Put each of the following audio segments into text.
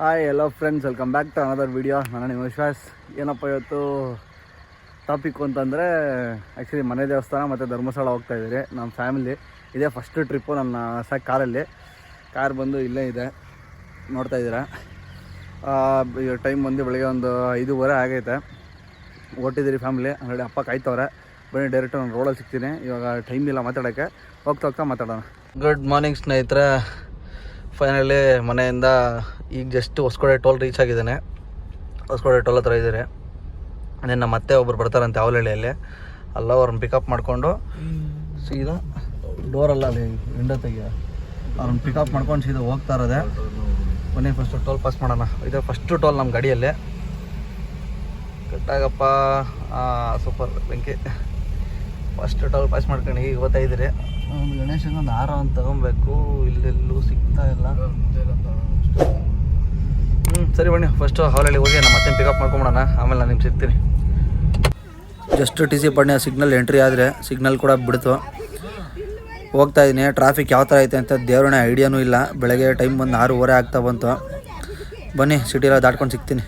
Hi hello friends, welcome back to another video. ನಾನು ನಿಮ್ಮ ವಿಶ್ವಾಸ್. ಏನಪ್ಪ ಇವತ್ತು ಟಾಪಿಕ್ ಅಂತಂದರೆ ಆ್ಯಕ್ಚುಲಿ ಮನೆ ದೇವಸ್ಥಾನ ಮತ್ತು ಧರ್ಮಸ್ಥಳ ಹೋಗ್ತಾಯಿದ್ದೀರಿ ನಮ್ಮ ಫ್ಯಾಮಿಲಿ. ಇದೇ ಫಸ್ಟ್ ಟ್ರಿಪ್ಪು ನನ್ನ ಕಾರಲ್ಲಿ. ಕಾರ್ ಬಂದು ಇಲ್ಲೇ ಇದೆ, ನೋಡ್ತಾಯಿದ್ದೀರಾ. ಟೈಮ್ ಬಂದು ಬೆಳಗ್ಗೆ ಒಂದು 5:15 ಆಗೈತೆ. ಹೊಟ್ಟಿದ್ದೀರಿ ಫ್ಯಾಮಿಲಿ. ಆಲ್ರೆಡಿ ಅಪ್ಪ ಕಾಯ್ತವ್ರೆ. ಬನ್ನಿ ಡೈರೆಕ್ಟ್ ನಾನು ರೋಡಲ್ಲಿ ಸಿಗ್ತೀನಿ. ಇವಾಗ ಟೈಮ್ ಇಲ್ಲ ಮಾತಾಡೋಕ್ಕೆ, ಹೋಗ್ತಾ ಮಾತಾಡೋಣ. ಗುಡ್ ಮಾರ್ನಿಂಗ್ ಸ್ನೇಹಿತರೆ. ಫೈನಲಿ ಮನೆಯಿಂದ ಈಗ ಜಸ್ಟ್ ಹೊಸಕೋಟೆ ಟೋಲ್ ರೀಚ್ ಆಗಿದ್ದಾನೆ. ಹೊಸಕೋಟೆ ಟೋಲ್ ಹತ್ರ ಇದ್ದಾರೆ. ನಮ್ಮ ಮತ್ತೆ ಒಬ್ಬರು ಬರ್ತಾರಂತೆ ಅವಲಹಳ್ಳಿಯಲ್ಲಿ. ಅಲ್ಲ ಅವ್ರನ್ನ ಪಿಕಪ್ ಮಾಡಿಕೊಂಡು ಸೀದಾ ಡೋರಲ್ಲ ಅಲ್ಲಿ ವಿಂಡೋ ತೆಗಿಯ ಅವ್ರನ್ನ ಪಿಕಪ್ ಮಾಡ್ಕೊಂಡು ಸೀದಾ ಹೋಗ್ತಾ ಇರೋದೆ. ಬನ್ನಿ ಫಸ್ಟು ಟೋಲ್ ಪಾಸ್ ಮಾಡೋಣ. ಇದು ಫಸ್ಟು ಟೋಲ್ ನಮ್ಮ ಗಾಡಿಯಲ್ಲಿ. ಕಟ್ಟಾಗಪ್ಪ, ಸೂಪರ್ ಬೆಂಕಿ. ಫಸ್ಟ್ ಟೋಲ್ ಪಾಸ್ ಮಾಡ್ಕೊಂಡು ಈಗ ಗೊತ್ತಾಯಿದ್ದೀರಿ. ಒಂದು ಗಣೇಶನಿಗೊಂದು ಹಾರ ಅಂತ ತೊಗೊಬೇಕು, ಇಲ್ಲೆಲ್ಲೂ ಸಿಗ್ತಾ ಇಲ್ಲ. ಸರಿ ಬನ್ನಿ ಫಸ್ಟು ಹಾಲಲ್ಲಿ ಹೋಗಿ ನಮ್ಮ ಮತ್ತೆ ಪಿಕಪ್ ಮಾಡ್ಕೊಂಬಿಡೋಣ, ಆಮೇಲೆ ನಾನು ನಿಮ್ಗೆ ಸಿಗ್ತೀನಿ. ಜಸ್ಟ್ ಟಿ ಸಿ ಪಡ್ನೆ ಸಿಗ್ನಲ್ ಎಂಟ್ರಿ ಆದರೆ ಸಿಗ್ನಲ್ ಕೂಡ ಬಿಡ್ತು. ಹೋಗ್ತಾ ಇದ್ದೀನಿ. ಟ್ರಾಫಿಕ್ ಯಾವ ಥರ ಐತೆ ಅಂತ ದೇವ್ರನೇ ಐಡಿಯಾನೂ ಇಲ್ಲ. ಬೆಳಗ್ಗೆ ಟೈಮ್ ಬಂದು 6:15 ಆಗ್ತಾ ಬಂತು. ಬನ್ನಿ ಸಿಟಿಯೆಲ್ಲ ದಾಟ್ಕೊಂಡು ಸಿಗ್ತೀನಿ.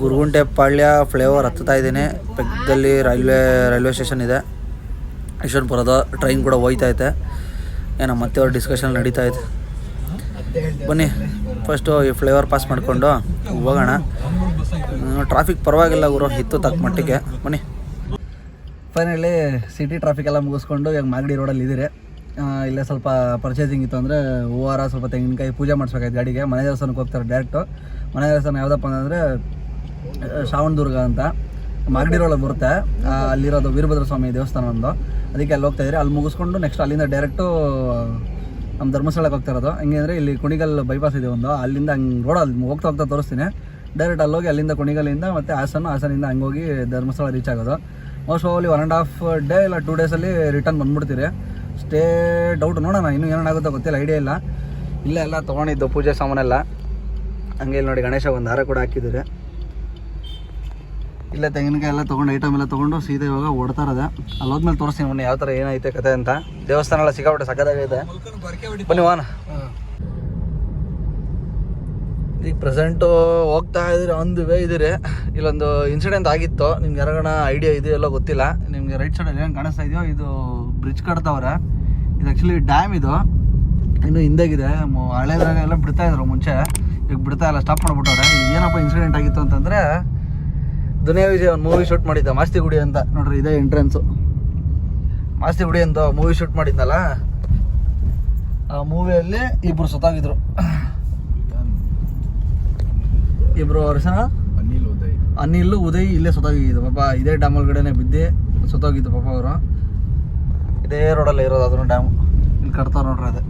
ಗುರುಗುಂಟೆ ಪಾಳ್ಯ ಫ್ಲೈಓವರ್ ಹತ್ತಾ ಇದ್ದೀನಿ. ಪಕ್ಕದಲ್ಲಿ ರೈಲ್ವೆ ಸ್ಟೇಷನ್ ಇದೆ. ಯಶವಂತಪುರದ ಟ್ರೈನ್ ಕೂಡ ಹೋಯ್ತೈತೆ. ಏನೋ ಮತ್ತೆ ಅವ್ರ ಡಿಸ್ಕಷನ್ ನಡೀತಾ ಇದೆ. ಬನ್ನಿ ಫಸ್ಟು ಈ ಫ್ಲೈಓವರ್ ಪಾಸ್ ಮಾಡಿಕೊಂಡು ಹೋಗೋಣ. ಟ್ರಾಫಿಕ್ ಪರವಾಗಿಲ್ಲ ಗುರು, ಇತ್ತು ತಕ್ಕ ಮಟ್ಟಿಗೆ. ಬನ್ನಿ. ಫೈನಲಿ ಸಿಟಿ ಟ್ರಾಫಿಕ್ ಎಲ್ಲ ಮುಗಿಸ್ಕೊಂಡು ಇವಾಗ ಮಾಗಡಿ ರೋಡಲ್ಲಿ ಇದ್ದೀರಿ. ಇಲ್ಲೇ ಸ್ವಲ್ಪ ಪರ್ಚೇಸಿಂಗ್ ಇತ್ತು ಅಂದರೆ ಹೂವಾರ, ಸ್ವಲ್ಪ ತೆಂಗಿನಕಾಯಿ ಪೂಜೆ ಮಾಡಿಸ್ಬೇಕಾಯ್ತು ಗಾಡಿಗೆ. ಮನೆ ದೇವಸ್ಥಾನಕ್ಕೆ ಹೋಗ್ತಾರೆ ಡೈರೆಕ್ಟು. ಮನೆ ದೇವಸ್ಥಾನ ಯಾವುದಪ್ಪ ಅಂದರೆ ಶ್ರಾವಣದುರ್ಗ ಅಂತ ಮಾಗಡಿ ರೋಡಲ್ಲಿ ಬರುತ್ತೆ. ಅಲ್ಲಿರೋದು ವೀರಭದ್ರ ಸ್ವಾಮಿ ದೇವಸ್ಥಾನ ಒಂದು, ಅದಕ್ಕೆ ಅಲ್ಲಿ ಹೋಗ್ತಾಯಿದ್ರಿ. ಅಲ್ಲಿ ಮುಗಿಸ್ಕೊಂಡು ನೆಕ್ಸ್ಟ್ ಅಲ್ಲಿಂದ ಡೈರೆಕ್ಟು ನಮ್ಮ ಧರ್ಮಸ್ಥಳಕ್ಕೆ ಹೋಗ್ತಾ ಇರೋದು. ಹೆಂಗೆ ಅಂದರೆ ಇಲ್ಲಿ ಕುಣಿಗಲ್ ಬೈಪಾಸ್ ಇದೆ ಒಂದು, ಅಲ್ಲಿಂದ ಹಂಗೆ ರೋಡಲ್ಲಿ ಹೋಗ್ತಾ ತೋರಿಸ್ತೀನಿ. ಡೈರೆಕ್ಟ್ ಅಲ್ಲೋಗಿ ಅಲ್ಲಿಂದ ಕುಣಿಗಲ್ಲಿಂದ ಮತ್ತು ಹಾಸನಿಂದ ಹಂಗೆ ಹೋಗಿ ಧರ್ಮಸ್ಥಳ ರೀಚ್ ಆಗೋದು. ಮೋಸ್ಟ್ ಓನ್ಲಿ 1.5 ಡೇ ಇಲ್ಲ 2 ಡೇಸಲ್ಲಿ ರಿಟರ್ನ್ ಬಂದುಬಿಡ್ತೀರಿ. ಸ್ಟೇ ಡೌಟ್ ನೋಡೋಣ, ಇನ್ನೂ ಏನೇನಾಗುತ್ತೋ ಗೊತ್ತಿಲ್ಲ, ಐಡಿಯಾ ಇಲ್ಲ. ಇಲ್ಲೇ ಎಲ್ಲ ತೊಗೊಂಡಿದ್ದು ಪೂಜೆ ಸಾಮಾನೆಲ್ಲ. ಹಂಗೆ ಇಲ್ಲಿ ನೋಡಿ ಗಣೇಶ ಒಂದು ಹಾರ ಕೂಡ ಹಾಕಿದ್ದೀರಿ. ಇಲ್ಲೇ ತೆಂಗಿನಕಾಯಿ ಎಲ್ಲ ತೊಗೊಂಡು ಐಟಮ್ ಎಲ್ಲ ತೊಗೊಂಡು ಸೀದಾ ಇವಾಗ ಓಡ್ತಾ ಇರೋದೆ. ಅಲ್ಲಿ ಹೋದ್ಮೇಲೆ ತೋರಿಸ್ತೀನಿ ಮೊನ್ನೆ ಯಾವ ಥರ ಏನೈತೆ ಕತೆ ಅಂತ. ದೇವಸ್ಥಾನ ಎಲ್ಲ ಸಿಕ್ಕಾಪಟ್ಟೆ ಸಕ್ಕದಾಗೈತೆ. ಬನ್ನಿ ವಾನ. ಈಗ ಪ್ರೆಸೆಂಟು ಹೋಗ್ತಾ ಇದ್ದೀರಿ, ಒಂದು ವೇ ಇದ್ದೀರಿ. ಇಲ್ಲೊಂದು ಇನ್ಸಿಡೆಂಟ್ ಆಗಿತ್ತು, ನಿಮ್ಗೆ ಯಾರಾಗಣ ಐಡಿಯಾ ಇದೆಯಲ್ಲ ಗೊತ್ತಿಲ್ಲ. ನಿಮಗೆ ರೈಟ್ ಸೈಡಲ್ಲಿ ಏನು ಕಾಣಿಸ್ತಾ ಇದೆಯೋ ಇದು ಬ್ರಿಡ್ಜ್ ಕಟ್ತವ್ರೆ. ಇದು ಆ್ಯಕ್ಚುಲಿ ಡ್ಯಾಮ್. ಇದು ಇನ್ನು ಹಿಂದೆಗಿದೆ. ಹಳೆದ್ರಾಗ ಎಲ್ಲ ಬಿಡ್ತಾ ಇದ್ರು ಮುಂಚೆ, ಈಗ ಬಿಡ್ತಾ ಇಲ್ಲ, ಸ್ಟಾಪ್ ಮಾಡಿಬಿಟ್ಟವ್ರೆ. ಏನಪ್ಪ ಇನ್ಸಿಡೆಂಟ್ ಆಗಿತ್ತು ಅಂತಂದರೆ, ದುನಿಯಾ ವಿಜಯ್ ಒಂದು ಮೂವಿ ಶೂಟ್ ಮಾಡಿದ್ದ, ಮಾಸ್ತಿ ಗುಡಿ ಅಂತ. ನೋಡ್ರಿ ಇದೇ ಎಂಟ್ರೆನ್ಸು. ಮಾಸ್ತಿ ಗುಡಿ ಅಂತ ಮೂವಿ ಶೂಟ್ ಮಾಡಿದ್ನಲ್ಲ, ಆ ಮೂವಿಯಲ್ಲಿ ಇಬ್ಬರು ಸತ್ತೋಗಿದ್ರು. ಇಬ್ಬರು ಅವ್ರ ಹೆಸರು ಅನಿಲ್, ಉದಯ್. ಇಲ್ಲೇ ಸತ್ತೋಗಿದ್ದು ಪಾಪ. ಇದೇ ಡ್ಯಾಮ್ ಒಳಗಡೆನೆ ಬಿದ್ದು ಸತ್ತೋಗಿದ್ದು ಪಾಪ ಅವರು. ಇದೇ ರೋಡಲ್ಲೇ ಇರೋದು ಅದನ್ನು ಡ್ಯಾಮು. ಇಲ್ಲಿ ಕಟ್ತಾವ್ರು ನೋಡ್ರಿ ಅದೇ.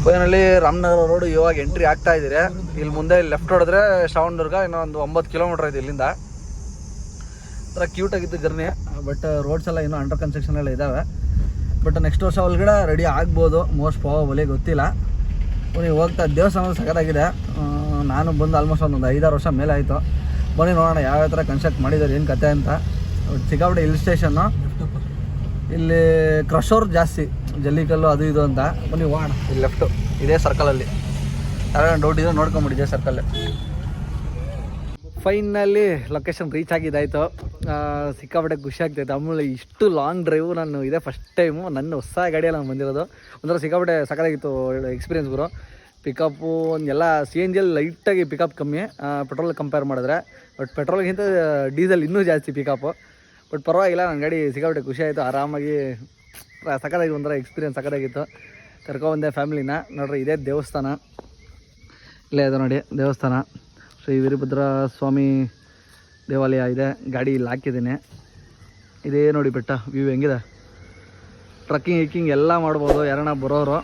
ಫೈನಲಿ ರಾಮನಗರ ರೋಡು ಇವಾಗ ಎಂಟ್ರಿ ಆಗ್ತಾ ಇದ್ದೀರಿ. ಇಲ್ಲಿ ಮುಂದೆ ಲೆಫ್ಟ್ ಹೊಡೆದ್ರೆ ಶ್ರಾವಣದುರ್ಗ, ಇನ್ನೊಂದು 9 ಕಿಲೋಮೀಟ್ರ್ ಐತೆ ಇಲ್ಲಿಂದ. ಒಂಥರ ಕ್ಯೂಟಾಗಿತ್ತು ಜರ್ನಿ. ಬಟ್ ರೋಡ್ಸ್ ಎಲ್ಲ ಇನ್ನೂ ಅಂಡರ್ ಕನ್ಸ್ಟ್ರಕ್ಷನ್ ಎಲ್ಲ ಇದ್ದಾವೆ. ಬಟ್ ನೆಕ್ಸ್ಟ್ ವರ್ಷ ಒಳಗಡೆ ರೆಡಿ ಆಗ್ಬೋದು, ಮೋಸ್ಟ್ ಪ್ರಾಬಬಲಿ, ಗೊತ್ತಿಲ್ಲ. ನೀವು ಹೋಗ್ತಾ ದೇವಸ್ಥಾನ ಸಖತ್ತಾಗಿದೆ. ನಾನು ಬಂದು ಆಲ್ಮೋಸ್ಟ್ ಒಂದು 5-6 ವರ್ಷ ಮೇಲೆ ಆಯಿತು. ಬನ್ನಿ ನೋಡೋಣ ಯಾವ ಥರ ಕನ್ಸ್ಟ್ರಕ್ಟ್ ಮಾಡಿದ್ದಾರೆ, ಏನು ಕತೆ ಅಂತ. ಸಿಕ್ಕಾಪಟ್ಟೆ ಹಿಲ್ ಸ್ಟೇಷನ್ನು. ಇಲ್ಲಿ ಕ್ರಷೋರ್ ಜಾಸ್ತಿ, ಜಲ್ಲಿಕಲ್ಲು ಅದು ಇದು ಅಂತ. ಬನ್ನಿ ಹೋಗೋಣ. ಇಲ್ಲಿ ಲೆಫ್ಟು ಇದೇ ಸರ್ಕಲಲ್ಲಿ. ಯಾರು ಡೌಟ್ ಇದ್ರೆ ನೋಡ್ಕೊಂಬಿಡಿ, ಇದೇ ಸರ್ಕಲ್ಲೇ. ಫೈನಲಿ ಲೊಕೇಶನ್ ರೀಚ್ ಆಗಿದ್ದಾಯಿತು. ಸಿಕ್ಕಾಪಟ್ಟೆ ಖುಷಿ ಆಗ್ತಾಯಿತ್ತು. ಆಮೇಲೆ ಇಷ್ಟು ಲಾಂಗ್ ಡ್ರೈವು ನಾನು ಇದೇ ಫಸ್ಟ್ ಟೈಮು ನನ್ನ ಹೊಸ ಗಾಡಿಯಲ್ಲಿ ನಾನು ಬಂದಿರೋದು. ಒಂಥರ ಸಿಕ್ಕಾಪಟ್ಟೆ ಸಕ್ಕತ್ತಾಗಿತ್ತು ಎಕ್ಸ್ಪೀರಿಯನ್ಸ್ ಗುರು. ಪಿಕಪ್ಪು ಎಲ್ಲ CNG ಲೈಟಾಗಿ ಪಿಕಪ್ ಕಮ್ಮಿ ಪೆಟ್ರೋಲ್ ಕಂಪೇರ್ ಮಾಡಿದ್ರೆ. ಬಟ್ ಪೆಟ್ರೋಲ್ಗಿಂತ ಡೀಸೆಲ್ ಇನ್ನೂ ಜಾಸ್ತಿ ಪಿಕಪ್ಪು. ಬಟ್ ಪರವಾಗಿಲ್ಲ, ನನ್ನ ಗಾಡಿ ಸಿಕ್ಕಾಪಟ್ಟೆ ಖುಷಿ ಆಯಿತು. ಆರಾಮಾಗಿ ಸಕ್ಕತ್ತಾಗಿ ಒಂಥರ ಎಕ್ಸ್ಪೀರಿಯನ್ಸ್ ಸಕ್ಕತ್ತಾಗಿತ್ತು. ಕರ್ಕೊಬಂದೆ ಫ್ಯಾಮಿಲಿನ. ನೋಡ್ರಿ ಇದೇ ದೇವಸ್ಥಾನ, ಇಲ್ಲೇ ಇದೆ ನೋಡಿ ದೇವಸ್ಥಾನ. ಶ್ರೀ ವೀರಭದ್ರ ಸ್ವಾಮಿ ದೇವಾಲಯ ಇದೆ. ಗಾಡಿ ಇಲ್ಲಿ ಹಾಕಿದ್ದೀನಿ. ಇದೇ ನೋಡಿ ಬೆಟ್ಟ ವ್ಯೂ ಹೆಂಗಿದೆ. ಟ್ರಕ್ಕಿಂಗ್ ಹಿಕ್ಕಿಂಗ್ ಎಲ್ಲ ಮಾಡ್ಬೋದು ಯಾರನ್ನ ಬರೋರು.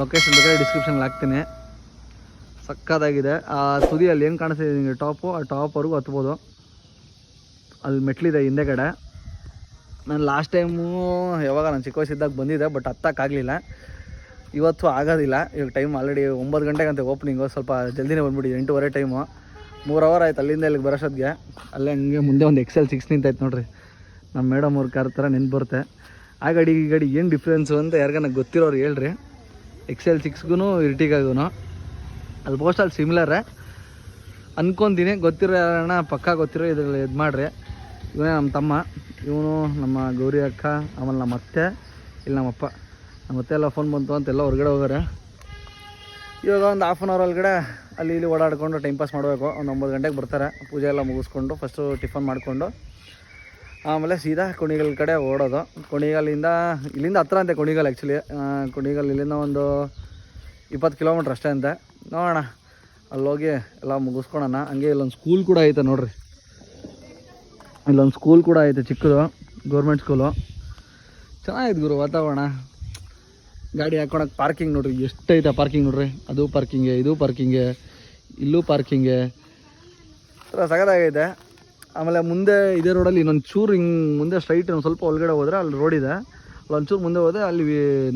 ಲೊಕೇಶನ್ ಬೇಕಾದ್ರೆ ಡಿಸ್ಕ್ರಿಪ್ಷನ್ಗೆ ಹಾಕ್ತೀನಿ. ಸಕ್ಕತ್ತಾಗಿದೆ. ಆ ತುದಿಯಲ್ಲಿ ಏನು ಕಾಣಿಸ್ತಿದೆ ನಿಮಗೆ ಟಾಪು, ಆ ಟಾಪ್ವರೆಗೂ ಹತ್ಬೋದು. ಅಲ್ಲಿ ಮೆಟ್ಲಿದೆ ಹಿಂದೆಗಡೆ. ನಾನು ಲಾಸ್ಟ್ ಟೈಮು ಯಾವಾಗ ನಾನು ಚಿಕ್ಕ ವಯಸ್ಸಿದ್ದಾಗ ಬಂದಿದ್ದೆ, ಬಟ್ ಹತ್ತಕ್ಕಾಗಲಿಲ್ಲ. ಇವತ್ತು ಆಗೋದಿಲ್ಲ. ಇವಾಗ ಟೈಮ್ ಆಲ್ರೆಡಿ 9 ಗಂಟೆಗಂತೆ ಓಪನಿಂಗು. ಸ್ವಲ್ಪ ಜಲ್ದಿನೇ ಬಂದ್ಬಿಟ್ಟಿದೆ, 8:15 ಟೈಮು. 3 ಅವರ್ ಆಯ್ತು ಅಲ್ಲಿಂದ ಇಲ್ಲಿಗೆ ಬರೋಷ್ಟೊತ್ತಿಗೆ. ಅಲ್ಲೇ ಹಂಗೆ ಮುಂದೆ ಒಂದು XL6 ನಿಂತೈತೆ ನೋಡ್ರಿ. ನಮ್ಮ ಮೇಡಮ್ ಅವ್ರ ಕಾರ್ ಥರ ನೆನ್ಪು ಬರುತ್ತೆ. ಆ ಗಾಡಿ ಈ ಗಾಡಿ ಏನು ಡಿಫ್ರೆನ್ಸು ಅಂತ ಯಾರಿಗಾನ ಗೊತ್ತಿರೋರು ಹೇಳ್ರಿ. XL6ಗೂ ಇರ್ಟಿಗಾಗೂ ಆಲ್ಮೋಸ್ಟ್ ಅಲ್ಲಿ ಸಿಮಿಲರೇ ಅನ್ಕೊತೀನಿ. ಗೊತ್ತಿರೋ ಅಣ್ಣ ಪಕ್ಕ ಗೊತ್ತಿರೋ ಇದ್ರಲ್ಲಿ ಇದು ಮಾಡಿರಿ. ಇವನೇ ನಮ್ಮ ತಮ್ಮ, ಇವನು ನಮ್ಮ ಗೌರಿ ಅಕ್ಕ, ಆಮೇಲೆ ನಮ್ಮ ಅತ್ತೆ, ಇಲ್ಲಿ ನಮ್ಮಪ್ಪ. ನಮ್ಮ ಅತ್ತೆ ಎಲ್ಲ ಫೋನ್ ಬಂತು ಅಂತೆಲ್ಲ ಹೊರಗಡೆ ಹೋಗೋರೆ. ಇವಾಗ ಒಂದು ಹಾಫ್ ಆನ್ ಅವರ್ ಒಳಗಡೆ ಅಲ್ಲಿ ಇಲ್ಲಿ ಓಡಾಡಿಕೊಂಡು ಟೈಮ್ ಪಾಸ್ ಮಾಡಬೇಕು. ಒಂದು 9 ಗಂಟೆಗೆ ಬರ್ತಾರೆ. ಪೂಜೆ ಎಲ್ಲ ಮುಗಿಸ್ಕೊಂಡು ಫಸ್ಟು ಟಿಫನ್ ಮಾಡಿಕೊಂಡು ಆಮೇಲೆ ಸೀದಾ ಕುಣಿಗಲ್ ಕಡೆ ಓಡೋದು. ಇಲ್ಲಿಂದ ಹತ್ರ ಅಂತೆ ಕುಣಿಗಲ್. ಆ್ಯಕ್ಚುಲಿ ಕುಣಿಗಲ್ ಇಲ್ಲಿಂದ ಒಂದು 20 ಕಿಲೋಮೀಟ್ರ್ ಅಷ್ಟೇ ಅಂತೆ. ನೋಡೋಣ, ಅಲ್ಲೋಗಿ ಎಲ್ಲ ಮುಗಿಸ್ಕೊಳೋಣ. ಹಂಗೆ ಇಲ್ಲೊಂದು ಸ್ಕೂಲ್ ಕೂಡ ಐತೆ ನೋಡ್ರಿ. ಇಲ್ಲೊಂದು ಸ್ಕೂಲ್ ಕೂಡ ಐತೆ ಚಿಕ್ಕದು, ಗೌರ್ಮೆಂಟ್ ಸ್ಕೂಲು. ಚೆನ್ನಾಗಿದೆ ಗುರು ವಾತಾವರಣ. ಗಾಡಿ ಹಾಕೊಳಕ್ಕೆ ಪಾರ್ಕಿಂಗ್ ನೋಡ್ರಿ, ಎಷ್ಟೈತೆ ಪಾರ್ಕಿಂಗ್ ನೋಡ್ರಿ. ಅದು ಪಾರ್ಕಿಂಗೆ, ಇದು ಪಾರ್ಕಿಂಗೆ, ಇಲ್ಲೂ ಪಾರ್ಕಿಂಗೆ, ಥರ ಸಗದಾಗೈತೆ. ಆಮೇಲೆ ಮುಂದೆ ಇದೇ ರೋಡಲ್ಲಿ ಇನ್ನೊಂದು ಚೂರು ಹಿಂಗೆ ಮುಂದೆ ಸ್ಟ್ರೈಟ್ ಒಂದು ಸ್ವಲ್ಪ ಒಳಗಡೆ ಹೋದರೆ ಅಲ್ಲಿ ರೋಡ್ ಇದೆ. ಅಲ್ಲೊಂಚೂರು ಮುಂದೆ ಹೋದರೆ ಅಲ್ಲಿ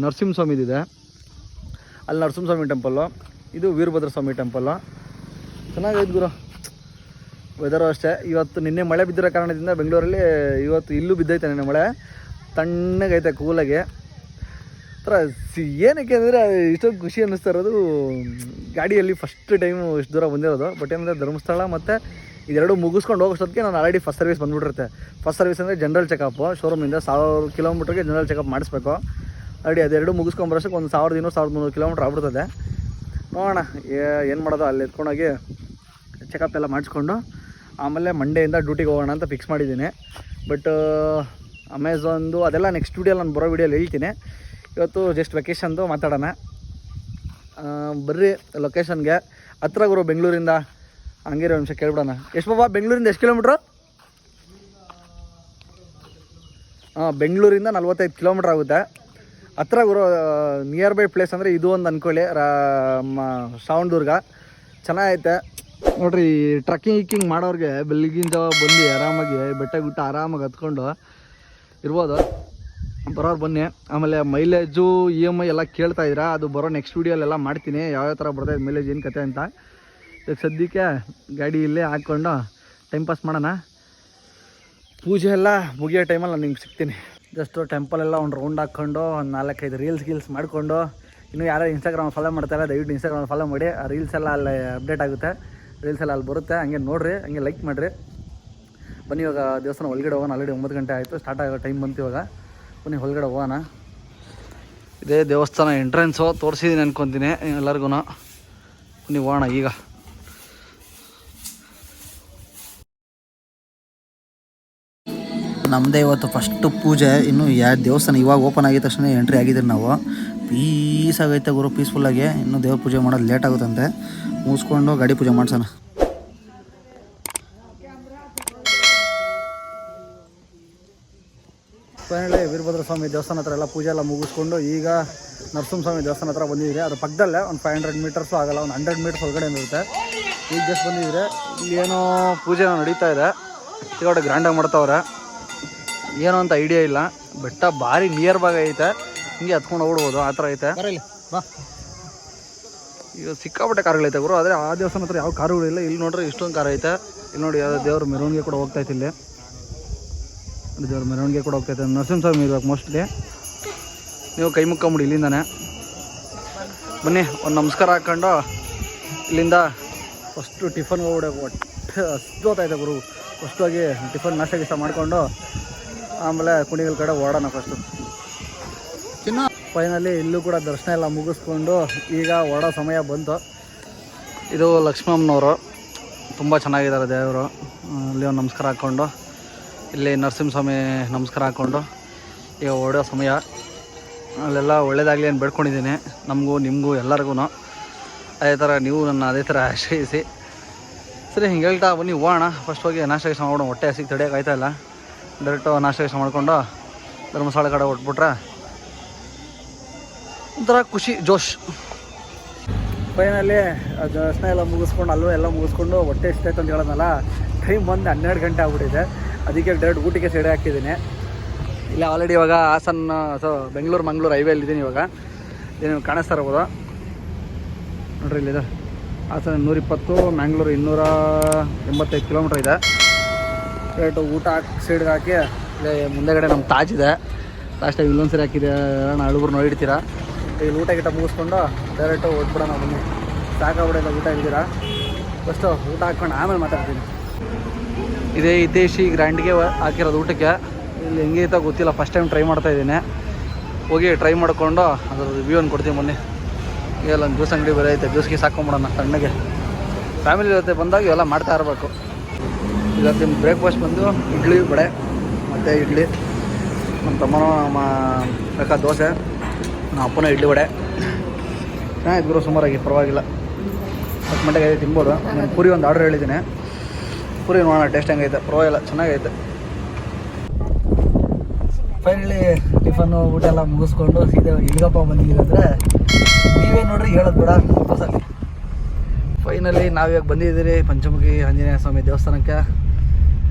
ನರಸಿಂಹಸ್ವಾಮಿದಿದೆ. ಅಲ್ಲಿ ನರಸಿಂಹಸ್ವಾಮಿ ಟೆಂಪಲ್ಲು, ಇದು ವೀರಭದ್ರ ಸ್ವಾಮಿ ಟೆಂಪಲ್ಲು. ಚೆನ್ನಾಗೈತೆ ಗುರು. ವೆದರು ಅಷ್ಟೇ. ಇವತ್ತು ನಿನ್ನೆ ಮಳೆ ಬಿದ್ದಿರೋ ಕಾರಣದಿಂದ ಬೆಂಗಳೂರಲ್ಲಿ ಇವತ್ತು ಇಲ್ಲೂ ಬಿದ್ದೈತೆ. ನಿನ್ನೆ ಮಳೆ ತಣ್ಣಗೈತೆ, ಕೂಲಾಗೆ ಥರ. ಏನಕ್ಕೆ ಅಂದರೆ ಇಷ್ಟೊಂದು ಖುಷಿ ಅನ್ನಿಸ್ತಾ ಇರೋದು, ಗಾಡಿಯಲ್ಲಿ ಫಸ್ಟ್ ಟೈಮು ಇಷ್ಟು ದೂರ ಬಂದಿರೋದು. ಬಟ್ ಏನಂದರೆ ಧರ್ಮಸ್ಥಳ ಮತ್ತು ಇದೆರಡು ಮುಗಿಸ್ಕೊಂಡು ಹೋಗೋಷ್ಟೊತ್ತಿಗೆ ನಾನು ಆಲ್ರೆಡಿ ಫಸ್ಟ್ ಸರ್ವಿಸ್ ಬಂದುಬಿಟ್ಟಿರುತ್ತೆ. ಫಸ್ಟ್ ಸರ್ವಿಸ್ ಅಂದರೆ ಜನರಲ್ ಚೆಕಪ್ಪು. ಶೋರೂಮಿಂದ 1000 ಕಿಲೋಮೀಟ್ರಿಗೆ ಜನರಲ್ ಚೆಕಪ್ ಮಾಡಿಸ್ಬೇಕು. ಆಲ್ರೆಡಿ ಅದೆರಡು ಮುಗಿಸ್ಕೊಂಬರೋಷ್ಟಕ್ಕೆ ಒಂದು 1200-1300 ಕಿಲೋಮೀಟ್ರ್ ಆಗ್ಬಿಡ್ತದೆ. ನೋಡೋಣ ಏನು ಮಾಡೋದು. ಅಲ್ಲಿ ಎತ್ಕೊಂಡೋಗಿ ಚೆಕಪ್ ಎಲ್ಲ ಮಾಡಿಸ್ಕೊಂಡು ಆಮೇಲೆ ಮಂಡೆಯಿಂದ ಡ್ಯೂಟಿಗೆ ಹೋಗೋಣ ಅಂತ ಫಿಕ್ಸ್ ಮಾಡಿದ್ದೀನಿ. ಬಟ್ ಅಮೆಝಾನ್ದು ಅದೆಲ್ಲ ನೆಕ್ಸ್ಟ್ ವೀಡಿಯೋ ನಾನು ಬರೋ ವೀಡಿಯೋಲಿ ಹೇಳ್ತೀನಿ. ಇವತ್ತು ಜಸ್ಟ್ ವೆಕೇಷನ್ದು ಮಾತಾಡೋಣ. ಬರ್ರಿ ಲೊಕೇಶನ್ಗೆ. ಹತ್ರ ಗುರು ಬೆಂಗಳೂರಿಂದ. ಹಂಗೆ ಒಂದು ನಿಮಿಷ ಕೇಳ್ಬಿಡೋಣ. ಎಷ್ಟು ಬಾಬಾ ಬೆಂಗಳೂರಿಂದ ಎಷ್ಟು ಕಿಲೋಮೀಟ್ರು? ಬೆಂಗಳೂರಿಂದ 45 ಕಿಲೋಮೀಟ್ರ್ ಆಗುತ್ತೆ. ಹತ್ರ ಗುರು. ನಿಯರ್ ಬೈ ಪ್ಲೇಸ್ ಅಂದರೆ ಇದು ಒಂದು ಅಂದ್ಕೊಳ್ಳಿ, ಶ್ರವಣದುರ್ಗ. ಚೆನ್ನಾಗೈತೆ ನೋಡ್ರಿ. ಟ್ರಕ್ಕಿಂಗ್ ಮಾಡೋರಿಗೆ ಬೆಳಗಿನ ಜಾವ ಬಂದು ಆರಾಮಾಗಿ ಬೆಟ್ಟ ಗುಟ್ಟ ಆರಾಮಾಗಿ ಹತ್ಕೊಂಡು ಇರ್ಬೋದು. ಬರೋರು ಬನ್ನಿ. ಆಮೇಲೆ ಮೈಲೇಜು EMI ಎಲ್ಲ ಕೇಳ್ತಾಯಿದ್ದೀರಾ, ಅದು ಬರೋ ನೆಕ್ಸ್ಟ್ ವೀಡಿಯೋಲೆಲ್ಲ ಮಾಡ್ತೀನಿ. ಯಾವ್ಯಾವ ಥರ ಬರ್ತದೆ ಮೈಲೇಜ್, ಏನು ಕತೆ ಅಂತ. ಈಗ ಸದ್ಯಕ್ಕೆ ಗಾಡಿ ಇಲ್ಲೇ ಹಾಕ್ಕೊಂಡು ಟೈಮ್ ಪಾಸ್ ಮಾಡೋಣ. ಪೂಜೆ ಎಲ್ಲ ಮುಗಿಯೋ ಟೈಮಲ್ಲಿ ನಾನು ನಿಮ್ಗೆ ಸಿಗ್ತೀನಿ. ಜಸ್ಟು ಟೆಂಪಲೆಲ್ಲ ಒಂದು ರೌಂಡ್ ಹಾಕ್ಕೊಂಡು ಒಂದು 4-5 ರೀಲ್ಸ್ ಮಾಡಿಕೊಂಡು. ಇನ್ನೂ ಯಾರು ಇನ್ಸ್ಟಾಗ್ರಾಮ್ ಫಾಲೋ ಮಾಡ್ತಾರೆ ದಯವಿಟ್ಟು ಇನ್ಸ್ಟಾಗ್ರಾಮ್ ಫಾಲೋ ಮಾಡಿ. ಆ ರೀಲ್ಸ್ ಎಲ್ಲ ಅಲ್ಲಿ ಅಪ್ಡೇಟ್ ಆಗುತ್ತೆ. ರೀಲ್ಸ್ ಎಲ್ಲ ಅಲ್ಲಿ ಬರುತ್ತೆ. ಹಂಗೆ ನೋಡಿರಿ, ಹಂಗೆ ಲೈಕ್ ಮಾಡಿರಿ. ಬನ್ನಿ ಇವಾಗ ದೇವಸ್ಥಾನ ಒಳಗಡೆ ಹೋಗೋಣ. ಆಲ್ರೆಡಿ 9 ಗಂಟೆ ಆಯಿತು, ಸ್ಟಾರ್ಟ್ ಆಗೋ ಟೈಮ್ ಬಂತು. ಇವಾಗ ಬನ್ನಿ ಒಳಗಡೆ ಹೋಗೋಣ. ಇದೇ ದೇವಸ್ಥಾನ ಎಂಟ್ರೆನ್ಸು ತೋರಿಸಿದ್ದೀನಿ ಅನ್ಕೊತೀನಿ ಎಲ್ಲರಿಗೂ. ಬನ್ನಿ ಹೋಗೋಣ ಈಗ. ನಮ್ಮದೇ ಇವತ್ತು ಫಸ್ಟು ಪೂಜೆ. ಇನ್ನು ದೇವಸ್ಥಾನ ಇವಾಗ ಓಪನ್ ಆಗಿದ ತಕ್ಷಣ ಎಂಟ್ರಿ ಆಗಿದ್ದೀರಿ ನಾವು. ಪೀಸ್ ಆಗೈತೆ ಗುರು, ಪೀಸ್ಫುಲ್ಲಾಗಿ. ಇನ್ನೂ ದೇವ್ರ ಪೂಜೆ ಮಾಡೋದು ಲೇಟ್ ಆಗುತ್ತಂತೆ. ಮುಗಿಸ್ಕೊಂಡು ಗಾಡಿ ಪೂಜೆ ಮಾಡ್ಸೋಣ. ಫೈನಲಿ ವೀರಭದ್ರ ಸ್ವಾಮಿ ದೇವಸ್ಥಾನ ಹತ್ರ ಎಲ್ಲ ಪೂಜೆ ಎಲ್ಲ ಮುಗಿಸ್ಕೊಂಡು ಈಗ ನರಸಿಂಹಸ್ವಾಮಿ ದೇವಸ್ಥಾನ ಹತ್ರ ಬಂದಿದ್ದೀರಿ. ಅದು ಪಕ್ಕದಲ್ಲೇ ಒಂದು 500 ಮೀಟರ್ಸು ಆಗಲ್ಲ, ಒಂದು 100 ಮೀಟರ್ಸ್ ಒಳಗಡೆ ಇರುತ್ತೆ. ಈಗ ಜಸ್ಟ್ ಬಂದಿದ್ದೀರಿ. ಇಲ್ಲಿ ಏನೋ ಪೂಜೆ ನಡೀತಾ ಇದೆ. ಈಗ ಗ್ರ್ಯಾಂಡಾಗಿ ಮಾಡ್ತಾವ್ರೆ. ಏನೋ ಅಂತ ಐಡಿಯಾ ಇಲ್ಲ. ಬೆಟ್ಟ ಭಾರಿ ನಿಯರ್ ಭಾಗ ಐತೆ. ಹಿಂಗೆ ಹತ್ಕೊಂಡು ಹೋಗ್ಬಿಡ್ಬೋದು, ಆ ಥರ ಐತೆ. ಬಾ. ಈಗ ಸಿಕ್ಕಾಪಟ್ಟೆ ಕಾರುಗಳೈತೆ ಗುರು. ಆದರೆ ಆ ದೇವಸ್ಥಾನ ಹತ್ರ ಯಾವ ಕಾರುಗಳಿಲ್ಲ. ಇಲ್ಲಿ ನೋಡ್ರಿ ಇಷ್ಟೊಂದು ಕಾರ್ ಐತೆ. ಇಲ್ಲಿ ನೋಡಿ ಯಾವುದೋ ದೇವ್ರ ಮೆರವಣಿಗೆ ಕೂಡ ಹೋಗ್ತಾಯಿತ್ತು. ಇಲ್ಲಿ ದೇವ್ರ ಮೆರವಣಿಗೆ ಕೂಡ ಹೋಗ್ತೈತೆ. ನರಸಿಂಹಸ್ವಾಮಿ ಇರ್ಬೇಕು ಮೋಸ್ಟ್ಲಿ. ನೀವು ಕೈ ಮುಕ್ಕೊಂಬಿಡಿ ಇಲ್ಲಿಂದಾನೆ. ಬನ್ನಿ ಒಂದು ನಮಸ್ಕಾರ ಹಾಕ್ಕೊಂಡು ಇಲ್ಲಿಂದ ಫಸ್ಟು ಟಿಫನ್ ಹೋಗ್ಬಿಡಬೇಕು. ಒಟ್ಟು ಹಸ್ದು ಹೋಗ್ತಾಯಿದೆ ಗುರು. ಫಸ್ಟಾಗಿ ಟಿಫನ್ ನಾಷ್ಟ ಮಾಡಿಕೊಂಡು ಆಮೇಲೆ ಕುಣಿಗಲ್ ಕಡೆ ಓಡೋಣ ಫಸ್ಟು. ಫೈನಲಿ ಇಲ್ಲೂ ಕೂಡ ದರ್ಶನ ಎಲ್ಲ ಮುಗಿಸ್ಕೊಂಡು ಈಗ ಓಡೋ ಸಮಯ ಬಂತು. ಇದು ಲಕ್ಷ್ಮಮ್ಮನವರು. ತುಂಬ ಚೆನ್ನಾಗಿದ್ದಾರೆ ದೇವರು. ಅಲ್ಲಿ ಒಂದು ನಮಸ್ಕಾರ ಹಾಕ್ಕೊಂಡು ಇಲ್ಲಿ ನರಸಿಂಹಸ್ವಾಮಿ ನಮಸ್ಕಾರ ಹಾಕ್ಕೊಂಡು ಈಗ ಓಡೋ ಸಮಯ. ಅಲ್ಲೆಲ್ಲ ಒಳ್ಳೇದಾಗಲಿ ಅಂತ ಬೇಡ್ಕೊಂಡಿದ್ದೀನಿ, ನಮಗೂ ನಿಮಗೂ ಎಲ್ಲರಿಗೂ. ಅದೇ ಥರ ನೀವು ನನ್ನ ಅದೇ ಥರ ಆಶ್ರಯಿಸಿ. ಸರಿ, ಹಿಂಗೆ ಹೇಳ್ತಾ ಬನ್ನಿ ಹೋಗೋಣ. ಫಸ್ಟ್ ಹೋಗಿ ನಾಷ್ಟ ಮಾಡೋಣ. ಹೊಟ್ಟೆ ಹಸಿಗೆ ತಡೆಯೋಕೆ ಆಯ್ತಾ ಇಲ್ಲ. ಡೈರೆಕ್ಟು ನಾಷ್ಟ ಮಾಡಿಕೊಂಡು ಧರ್ಮಸ್ಥಳ ಕಡೆ ಹೊಟ್ಬಿಟ್ರೆ ಒಂಥರ ಖುಷಿ, ಜೋಶ್. ಫೈನಲಿ ದರ್ಶನ ಎಲ್ಲ ಮುಗಿಸ್ಕೊಂಡು ಅಲ್ಲೂ ಎಲ್ಲ ಮುಗಿಸ್ಕೊಂಡು ಹೊಟ್ಟೆ ಎಷ್ಟಾಯ್ತು ಅಂತ ಹೇಳೋದಲ್ಲ. ಟೈಮ್ ಬಂದು 12 ಗಂಟೆ ಆಗ್ಬಿಟ್ಟಿದೆ. ಅದಕ್ಕೆ ಡೈರೆಕ್ಟ್ ಊಟಕ್ಕೆ ಸೈಡೆ ಹಾಕಿದ್ದೀನಿ. ಇಲ್ಲ ಆಲ್ರೆಡಿ ಇವಾಗ ಹಾಸನ ಬೆಂಗಳೂರು ಮಂಗಳೂರು ಹೈವೇಲಿದ್ದೀನಿ. ಇವಾಗ ನೀವು ಕಾಣಿಸ್ತಾ ಇರ್ಬೋದು ನೋಡ್ರಿ. ಇಲ್ಲಿದೆ ಹಾಸನ 120, ಮ್ಯಾಂಗ್ಳೂರು 285 ಕಿಲೋಮೀಟ್ರ್ ಇದೆ. ಡೈರೆಕ್ಟು ಊಟ ಸೈಡ್ಗೆ ಹಾಕಿ ಇಲ್ಲೇ ಮುಂದೆಗಡೆ ನಮ್ಮ ತಾಜ್ ಇದೆ. ಲಾಸ್ಟ್ ಟೈಮ್ ಇಲ್ಲೊಂದು ಸರಿ ಹಾಕಿದೆ. ನಾನು ಅಳುಬ್ರು ನೋಡಿರ್ತೀರ. ಇಲ್ಲಿ ಊಟ ಗಿಟ ಮುಗಿಸ್ಕೊಂಡು ಡೈರೆಕ್ಟು ಹೊಟ್ಬಿಡೋಣ ಬನ್ನಿ. ಸಾಕಾಗ್ಬಿಡಲ್ಲ ಊಟ ಇದ್ದೀರಾ, ಫಸ್ಟು ಊಟ ಹಾಕ್ಕೊಂಡು ಆಮೇಲೆ ಮಾತಾಡ್ತೀನಿ. ಇದೇ ಹಿತೇಶಿ ಗ್ರ್ಯಾಂಡ್ಗೆ ಹಾಕಿರೋದು ಊಟಕ್ಕೆ. ಇಲ್ಲಿ ಹೆಂಗೈತ ಗೊತ್ತಿಲ್ಲ, ಫಸ್ಟ್ ಟೈಮ್ ಟ್ರೈ ಮಾಡ್ತಾಯಿದ್ದೀನಿ. ಹೋಗಿ ಟ್ರೈ ಮಾಡಿಕೊಂಡು ಅದ್ರ ರಿವ್ಯೂ ಅನ್ನು ಕೊಡ್ತೀನಿ ಬನ್ನಿ. ಇವೆಲ್ಲ ಜ್ಯೂಸ್ ಅಂಗಡಿ ಬೇರೆ ಐತೆ, ಜ್ಯೂಸ್ಗೆ ಸಾಕೊಂಬಿಡೋಣ ತಣ್ಣಗೆ. ಫ್ಯಾಮಿಲಿ ಜೊತೆ ಬಂದಾಗ ಇವೆಲ್ಲ ಮಾಡ್ತಾ ಇರಬೇಕು. ಇವತ್ತಿನ ಬ್ರೇಕ್ಫಾಸ್ಟ್ ಬಂದು ಇಡ್ಲಿ ವಡೆ ಮತ್ತು ಇಡ್ಲಿ. ನಮ್ಮ ತಮ್ಮನೂ ನಮ್ಮ ಬೇಕಾದ ದೋಸೆ, ನಮ್ಮ ಅಪ್ಪನೂ ಇಡ್ಲಿ ವಡೆ. ಚೆನ್ನಾಗಿತ್ತು ಗುರು, ಸುಮಾರಾಗಿ ಪರವಾಗಿಲ್ಲ. 10 ಗಂಟೆಗೆ ಐತೆ ತಿನ್ಬೋದು. ನಾನು ಪೂರಿ ಒಂದು ಆರ್ಡ್ರ್ ಹೇಳಿದ್ದೀನಿ, ಪೂರಿ ನೋಡೋಣ ಟೇಸ್ಟ್ ಹೆಂಗೈತೆ. ಪರವಾಗಿಲ್ಲ, ಚೆನ್ನಾಗೈತೆ. ಫೈನಲಿ ಟಿಫನ್ನು ಊಟ ಎಲ್ಲ ಮುಗಿಸ್ಕೊಂಡು ಸೀದಾ ಇಲ್ಲಿಗಪ್ಪ ಬಂದಿದ್ದೀವಿ ಅಂದರೆ ನೀವೇ ನೋಡ್ರಿ, ಹೇಳೋದು ಬೇಡ ಬಸ್ಸಲ್ಲಿ. ಫೈನಲಿ ನಾವಿವಾಗ ಬಂದಿದ್ದೀರಿ ಪಂಚಮುಖಿ ಆಂಜನೇಯ ಸ್ವಾಮಿ ದೇವಸ್ಥಾನಕ್ಕೆ.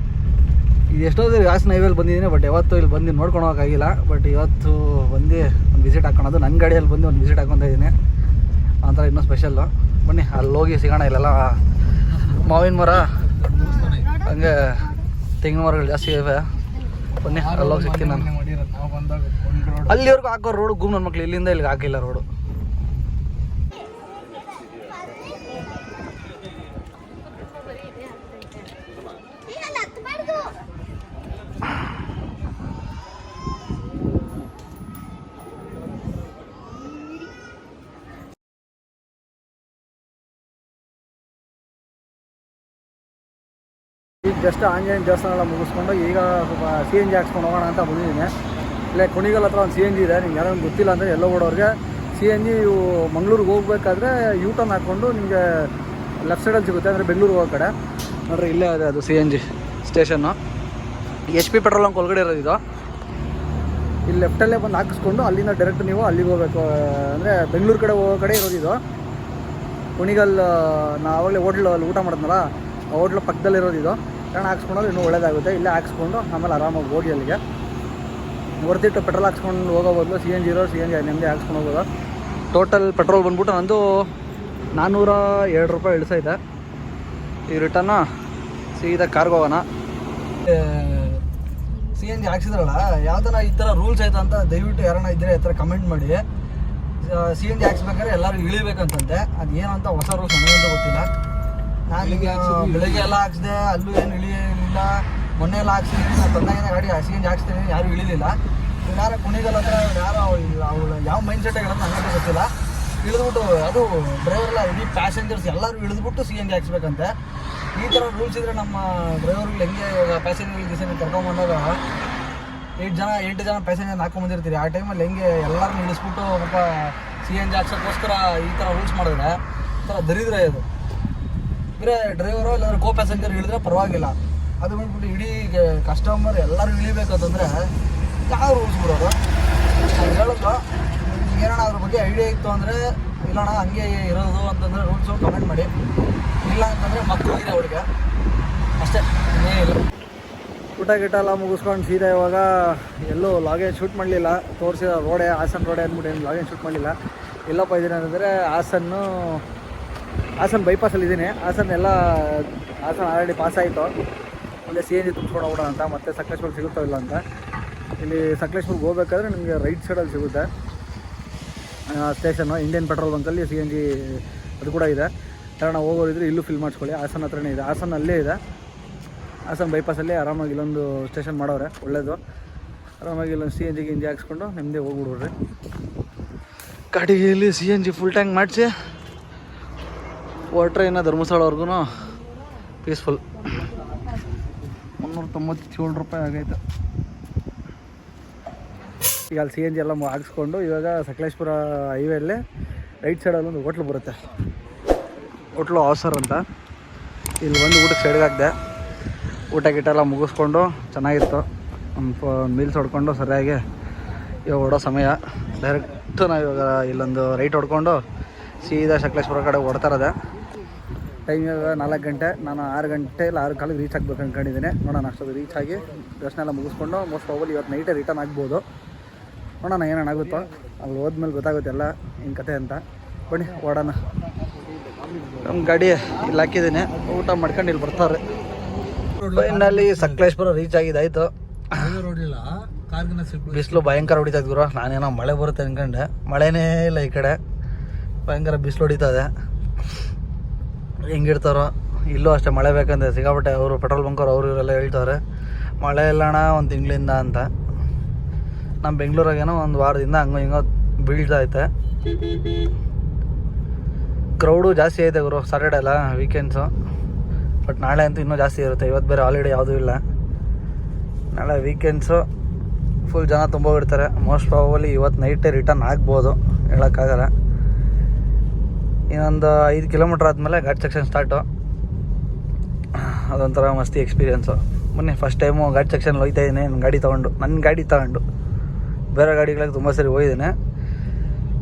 ಇದು ಎಷ್ಟೋದು ಹಾಸನ ಹೈವೇಲಿ ಬಂದಿದ್ದೀನಿ, ಬಟ್ ಯಾವತ್ತೂ ಇಲ್ಲಿ ಬಂದು ನೋಡ್ಕೊಂಡು ಹೋಗೋಕ್ಕಾಗಿಲ್ಲ. ಬಟ್ ಇವತ್ತು ಬಂದು ಒಂದು ವಿಸಿಟ್ ಹಾಕೋಣದು. ನನ್ನ ಗಾಡಿಯಲ್ಲಿ ಬಂದು ಒಂದು ವಿಸಿಟ್ ಹಾಕ್ಕೊತಾ ಇದ್ದೀನಿ. ಒಂಥರ ಇನ್ನೂ ಸ್ಪೆಷಲ್ಲು. ಬನ್ನಿ ಅಲ್ಲಿ ಹೋಗಿ ಸಿಗೋಣ. ಇಲ್ಲೆಲ್ಲ ಮಾವಿನ ಮರ, ಹಂಗೆ ತೆಂಗಿನ ಮರಗಳು ಜಾಸ್ತಿ ಇವೆ. ಬನ್ನಿ ಅಲ್ಲಿ ಹೋಗಿ ಸಿಗ್ತೀನಿ ನಾನು. ಅಲ್ಲಿವರೆಗೂ ಹಾಕೋ ರೋಡು ಗುಮ್ ನನ್ನ ಮಕ್ಳು, ಇಲ್ಲಿಂದ ಇಲ್ಲಿಗೆ ಹಾಕಿಲ್ಲ ರೋಡು. ಈಗ ಜಸ್ಟ್ ಆಂಜನೇಯ ದೇವಸ್ಥಾನ ಎಲ್ಲ ಮುಗಿಸ್ಕೊಂಡು ಈಗ ಸ್ವಲ್ಪ CNG ಹಾಕ್ಸ್ಕೊಂಡು ಹೋಗೋಣ ಅಂತ ಬಂದಿದ್ದೀನಿ. ಇಲ್ಲೇ ಕುಣಿಗಲ್ ಹತ್ರ ಒಂದು CNG ಇದೆ. ನಿಮ್ಗೆ ಯಾರೋ ಗೊತ್ತಿಲ್ಲ ಅಂದರೆ ಎಲ್ಲೋ ಓಡೋರಿಗೆ CNG ಮಂಗ್ಳೂರಿಗೆ ಹೋಗ್ಬೇಕಾದ್ರೆ ಟರ್ನ್ ಹಾಕ್ಕೊಂಡು ನಿಮಗೆ ಲೆಫ್ಟ್ ಸೈಡಲ್ಲಿ ಸಿಗುತ್ತೆ, ಅಂದರೆ ಬೆಂಗಳೂರು ಹೋಗೋ ಕಡೆ ನೋಡ್ರಿ. ಇಲ್ಲೇ ಇದೆ ಅದು CNG station. HP petrol bunk ಒಳಗಡೆ ಇರೋದು ಇದು. ಇಲ್ಲಿ ಲೆಫ್ಟಲ್ಲೇ ಬಂದು ಹಾಕಿಸ್ಕೊಂಡು ಅಲ್ಲಿಂದ ಡೈರೆಕ್ಟ್ ನೀವು ಅಲ್ಲಿಗೆ ಹೋಗಬೇಕು, ಅಂದರೆ ಬೆಂಗಳೂರು ಕಡೆ ಹೋಗೋ ಕಡೆ ಇರೋದು ಇದು. ಕುಣಿಗಲ್ ನಾ ಆವಾಗಲೇ ಹೋಟ್ಲಲ್ಲಿ ಊಟ ಮಾಡಿದ್ನಲ್ಲ, ಆ ಹೋಟ್ಲು ಪಕ್ಕದಲ್ಲಿರೋದು ಇದು. ಕಾರಣ ಹಾಕ್ಸ್ಕೊಂಡ್ರೆ ಇನ್ನೂ ಒಳ್ಳೇದಾಗುತ್ತೆ. ಇಲ್ಲೇ ಹಾಕ್ಸ್ಕೊಂಡು ಆಮೇಲೆ ಆರಾಮಾಗಿ ಹೋಗಿ ಅಲ್ಲಿಗೆ. ಹೊರತಿಟ್ಟು ಪೆಟ್ರೋಲ್ ಹಾಕ್ಸ್ಕೊಂಡು ಹೋಗೋ ಬದಲು CNG ಇರೋ CNG ನೆಮ್ಮದಿ ಹಾಕ್ಸ್ಕೊಂಡು ಹೋಗೋದು. ಟೋಟಲ್ ಪೆಟ್ರೋಲ್ ಬಂದ್ಬಿಟ್ಟು ನಂದು 402 ರೂಪಾಯಿ ಇಳಿಸೈತೆ. ಈ ರಿಟರ್ನ ಸೀದಾ ಕಾರ್ಗೆ ಹೋಗೋಣ. CNG ಹಾಕ್ಸಿದ್ರಲ್ಲ, ಯಾವ್ದನ ಈ ಥರ ರೂಲ್ಸ್ ಆಯ್ತು ಅಂತ ದಯವಿಟ್ಟು ಯಾರನ್ನ ಇದ್ದರೆ ಈ ಥರ ಕಮೆಂಟ್ ಮಾಡಿ. CNG ಹಾಕ್ಸ್ಬೇಕಾದ್ರೆ ಎಲ್ಲರೂ ಇಳಿಬೇಕಂತಂತೆ. ಅದು ಏನಂತ ಹೊಸ ರೂಲ್ಸ್ ನನಗಂತ ಗೊತ್ತಿಲ್ಲ. ನಾನೀಗ ಬೆಳಗ್ಗೆ ಎಲ್ಲ ಹಾಕ್ಸಿದೆ, ಅಲ್ಲೂ ಏನು ಇಳಿಯಲಿಲ್ಲ. ಮೊನ್ನೆ ಎಲ್ಲ ಹಾಕ್ಸಿದ್ದೀನಿ, ನಾನು ತಂದಾಗಿನ ಗಾಡಿ CNG ಹಾಕ್ಸ್ತೀನಿ, ಯಾರೂ ಇಳಿಲಿಲ್ಲ. ಯಾರು ಕುಣಿಗಲ್ ಹತ್ರ ಯಾರು ಅವ್ರು ಯಾವ ಮೈಂಡ್ ಸೆಟ್ ಆಗಿರೋದು ನನಗೆ ಗೊತ್ತಿಲ್ಲ. ಇಳಿದ್ಬಿಟ್ಟು ಅದು ಡ್ರೈವರೆಲ್ಲ ಇಡೀ ಪ್ಯಾಸೆಂಜರ್ಸ್ ಎಲ್ಲರೂ ಇಳಿದ್ಬಿಟ್ಟು CNG ಹಾಕ್ಸ್ಬೇಕಂತೆ. ಈ ಥರ ರೂಲ್ಸ್ ಇದ್ದರೆ ನಮ್ಮ ಡ್ರೈವರ್ಗಳು ಹೆಂಗೆ ಇವಾಗ ಪ್ಯಾಸೆಂಜರ್ಗೆ ಕರ್ಕೊಂಬಂದಾಗ 8 ಜನ ಪ್ಯಾಸೆಂಜರ್ನ ಹಾಕೊಂಬಂದಿರ್ತೀರಿ. ಆ ಟೈಮಲ್ಲಿ ಹೆಂಗೆ ಎಲ್ಲರನ್ನೂ ಇಳಿಸ್ಬಿಟ್ಟು ಪಾಪ CNG ಹಾಕ್ಸೋಕ್ಕೋಸ್ಕರ ಈ ಥರ ರೂಲ್ಸ್ ಮಾಡಿದ್ರೆ ಒಂಥರ ದರಿದ್ರ ಇದು. ಬೇರೆ ಡ್ರೈವರು ಇಲ್ಲಾಂದ್ರೆ ಕೋ ಪ್ಯಾಸೆಂಜರ್ ಇಳಿದ್ರೆ ಪರವಾಗಿಲ್ಲ. ಅದು ಬಂದ್ಬಿಟ್ಟು ಇಡೀ ಕಸ್ಟಮರ್ ಎಲ್ಲರೂ ಇಳಿಬೇಕಂತಂದರೆ ಯಾವ ರೂಲ್ಸ್ ಬಿಡೋದು? ನಾನು ಹೇಳೋದು ಏನಣ್ಣ ಅದ್ರ ಬಗ್ಗೆ ಐಡಿಯಾ ಇತ್ತು ಅಂದರೆ, ಇಲ್ಲಣ್ಣ ಹಂಗೆ ಇರೋದು ಅಂತಂದರೆ ರೂಲ್ಸು ಕಮೆಂಟ್ ಮಾಡಿ. ಇಲ್ಲ ಅಂತಂದರೆ ಮಕ್ಕಳು ಇದೆ ಅವ್ರಿಗೆ ಅಷ್ಟೇ, ಏನಿಲ್ಲ. ಊಟ ಗಿಟ ಎಲ್ಲ ಮುಗಿಸ್ಕೊಂಡು ಸೀದಾ ಇವಾಗ ಎಲ್ಲೂ ಲಾಗೇಜ್ ಶೂಟ್ ಮಾಡಲಿಲ್ಲ. ತೋರಿಸಿದ ರೋಡೇ ಹಾಸನ ರೋಡೇ ಅಂದ್ಬಿಟ್ಟು ಏನು ಲಾಗೇಜ್ ಶೂಟ್ ಮಾಡಲಿಲ್ಲ. ಎಲ್ಲಪ್ಪ ಇದ್ದೀನಿ ಅಂತಂದರೆ ಹಾಸನ ಬೈಪಾಸಲ್ಲಿ ಹಾಸನ ಆಲ್ರೆಡಿ ಪಾಸ್ ಆಯಿತು. ಅಲ್ಲೇ CNG ತುಂಬಿಸ್ಕೊಂಡು ಹೋಗೋಣ ಅಂತ. ಮತ್ತೆ ಸಕಲೇಶ್ಪುರಕ್ಕೆ ಸಿಗುತ್ತೋ ಇಲ್ಲ ಅಂತ. ಇಲ್ಲಿ ಸಕಲೇಶ್ಪುರ್ಗೆ ಹೋಗ್ಬೇಕಾದ್ರೆ ನಿಮಗೆ ರೈಟ್ ಸೈಡಲ್ಲಿ ಸಿಗುತ್ತೆ ಸ್ಟೇಷನ್ನು. ಇಂಡಿಯನ್ ಪೆಟ್ರೋಲ್ ಬಂಕಲ್ಲಿ CNG ಅದು ಕೂಡ ಇದೆ. ಕಾರಣ ಹೋಗೋರಿದ್ರೆ ಇಲ್ಲೂ ಫಿಲ್ ಮಾಡಿಸ್ಕೊಳ್ಳಿ. ಹಾಸನ ಹತ್ರನೇ ಇದೆ, ಹಾಸನ ಅಲ್ಲೇ ಇದೆ. ಹಾಸನ ಬೈಪಾಸಲ್ಲಿ ಆರಾಮಾಗಿ ಇಲ್ಲೊಂದು ಸ್ಟೇಷನ್ ಮಾಡೋರೆ, ಒಳ್ಳೆಯದು. ಆರಾಮಾಗಿ ಇಲ್ಲೊಂದು CNG ಹಾಕ್ಸ್ಕೊಂಡು ನಿಮ್ಮದೇ ಹೋಗ್ಬಿಡ್ರಿ. ಗಾಡಿಯಲ್ಲಿ CNG ಫುಲ್ ಟ್ಯಾಂಕ್ ಮಾಡಿಸಿ ಹೊರಟ್ರೆ ಇನ್ನು ಧರ್ಮಸ್ಥಳವರೆಗೂ ಪೀಸ್ಫುಲ್. 397 ರೂಪಾಯಿ ಆಗೈತೆ. ಈಗ ಅಲ್ಲಿ CNG ಎಲ್ಲ ಹಾಕ್ಸ್ಕೊಂಡು ಇವಾಗ ಸಕಲೇಶ್ಪುರ ಹೈವೇಲ್ಲೇ ರೈಟ್ ಸೈಡಲ್ಲಿ ಒಂದು ಹೋಟ್ಲು ಬರುತ್ತೆ, ಹೋಟ್ಲು ಆಸರ್ ಅಂತ. ಇಲ್ಲಿ ಬಂದು ಊಟಕ್ಕೆ ಸೈಡ್ಗೆ ಹಾಕಿದೆ. ಊಟ ಗಿಟ ಎಲ್ಲ ಮುಗಿಸ್ಕೊಂಡು ಚೆನ್ನಾಗಿತ್ತು. ಒಂದು ಮೀಲ್ಸ್ ಹೊಡ್ಕೊಂಡು ಸರಿಯಾಗಿ ಇವಾಗ ಹೊಡೋ ಸಮಯ. ಡೈರೆಕ್ಟು ನಾವು ಇವಾಗ ಇಲ್ಲೊಂದು ರೈಟ್ ಹೊಡ್ಕೊಂಡು ಸೀದಾ ಸಕಲೇಶ್ಪುರ ಕಡೆ ಹೊಡ್ತಾ ಇರೋದೆ. ಟೈಮ್ ಇವಾಗ 4 ಗಂಟೆ. ನಾನು 6 ಗಂಟೆ ಇಲ್ಲ 6 ಕಾಲಿಗೆ ರೀಚ್ ಆಗಬೇಕು ಅಂದ್ಕೊಂಡಿದ್ದೀನಿ. ನೋಡೋಣ ಅಷ್ಟೊಂದು ರೀಚ್ ಆಗಿ ದರ್ಶನ ಎಲ್ಲ ಮುಗಿಸ್ಕೊಂಡು ಮೋಸ್ಟ್ ಪ್ರಾಬಲಿ ಇವತ್ತು ನೈಟೇ ರಿಟರ್ನ್ ಆಗ್ಬೋದು. ನೋಡೋಣ ಏನೇನಾಗುತ್ತೋ, ಅಲ್ಲಿ ಹೋದ್ಮೇಲೆ ಗೊತ್ತಾಗುತ್ತೆ ಎಲ್ಲ ಏನು ಕತೆ ಅಂತ. ಬನ್ನಿ ಓಡೋಣ. ನಮ್ಮ ಗಾಡಿ ಇಲ್ಲಿ ಹಾಕಿದ್ದೀನಿ, ಊಟ ಮಾಡ್ಕೊಂಡು ಇಲ್ಲಿ ಬರ್ತಾರೆ. ಫೈನಲಿ ಸಕಲೇಶ್ಪುರ ರೀಚ್ ಆಗಿದ್ದಾಯಿತು. ಬಿಸಿಲು ಭಯಂಕರ ಹೊಡಿತಾ ಇದ್ ಗುರು. ನಾನೇನೋ ಮಳೆ ಬರುತ್ತೆ ಅನ್ಕೊಂಡೆ, ಮಳೆನೇ ಇಲ್ಲ ಈ ಕಡೆ. ಭಯಂಕರ ಬಿಸಿಲು ಹೊಡಿತದೆ. ಹೆಂಗಿರ್ತಾರೋ ಇಲ್ಲೂ ಅಷ್ಟೇ ಮಳೆ ಬೇಕಂದ್ರೆ ಸಿಕ್ಕಾಪಟ್ಟೆ. ಅವರು ಪೆಟ್ರೋಲ್ ಬಂಕವ್ರು ಅವರು ಇವರೆಲ್ಲ ಹೇಳ್ತಾರೆ ಮಳೆ ಇಲ್ಲಣ್ಣ ಒಂದು ತಿಂಗಳಿಂದ ಅಂತ. ನಮ್ಮ ಬೆಂಗಳೂರಾಗೇನೋ ಒಂದು ವಾರದಿಂದ ಹಂಗೋ ಹಿಂಗೋ ಬೀಳ್ತಾ ಐತೆ. ಕ್ರೌಡು ಜಾಸ್ತಿ ಐತೆ ಗುರು. ಸಾಟರ್ಡೆ ಅಲ್ಲ, ವೀಕೆಂಡ್ಸು. ಬಟ್ ನಾಳೆ ಅಂತೂ ಇನ್ನೂ ಜಾಸ್ತಿ ಇರುತ್ತೆ. ಇವತ್ತು ಬೇರೆ ಹಾಲಿಡೇ ಯಾವುದೂ ಇಲ್ಲ. ನಾಳೆ ವೀಕೆಂಡ್ಸು ಫುಲ್ ಜನ ತುಂಬ ಇರ್ತಾರೆ. ಮೋಸ್ಟ್ ಪ್ರಾಬಲಿ ಇವತ್ತು ನೈಟೇ ರಿಟರ್ನ್ ಆಗ್ಬೋದು, ಹೇಳೋಕ್ಕಾಗಲ್ಲ. ಇನ್ನೊಂದು 5 ಕಿಲೋಮೀಟ್ರ್ ಆದಮೇಲೆ ಘಾಟ್ ಸೆಕ್ಷನ್ ಸ್ಟಾರ್ಟು. ಅದೊಂಥರ ಮಸ್ತಿ ಎಕ್ಸ್ಪೀರಿಯೆನ್ಸು. ಮೊನ್ನೆ ಫಸ್ಟ್ ಟೈಮು ಘಾಟ್ ಸೆಕ್ಷನ್ ಹೋಗ್ತಾ ಇದ್ದೀನಿ ನನ್ನ ಗಾಡಿ ತಗೊಂಡು. ಬೇರೆ ಗಾಡಿಗಳಿಗೆ ತುಂಬ ಸರಿ ಹೋಗಿದ್ದೀನಿ.